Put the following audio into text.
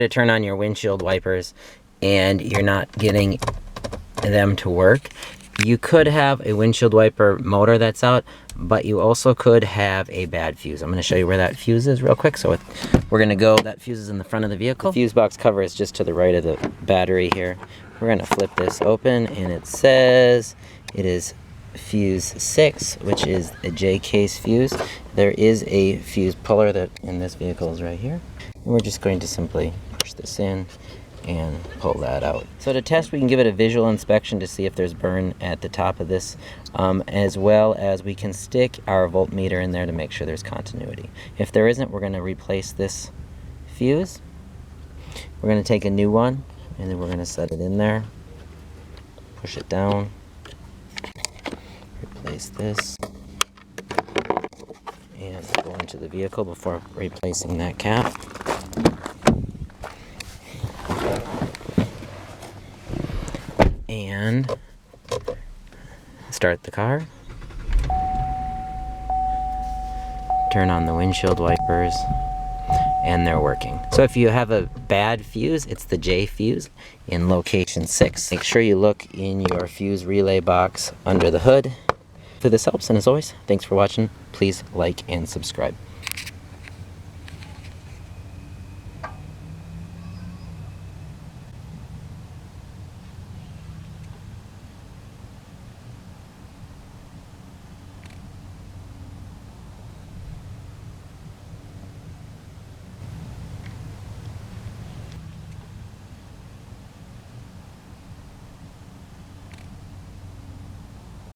To turn on your windshield wipers and you're not getting them to work, you could have a windshield wiper motor that's out, but you also could have a bad fuse. I'm going to show you where that fuse is real quick. So we're going to go, that fuse is in the front of the vehicle. The fuse box cover is just to the right of the battery here. We're going to flip this open and it says it is fuse 6, which is a J case fuse. There is a fuse puller that in this vehicle is right here. And we're just going to simply push this in and pull that out. So to test, we can give it a visual inspection to see if there's burn at the top of this, as well as we can stick our voltmeter in there to make sure there's continuity. If there isn't, we're going to replace this fuse. We're going to take a new one and then we're going to set it in there, push it down, replace this, and go into the vehicle before replacing that cap. And start the car, turn on the windshield wipers, and they're working. So if you have a bad fuse, it's the J fuse in location 6. Make sure you look in your fuse relay box under the hood. If this helps, and as always, thanks for watching. Please like and subscribe.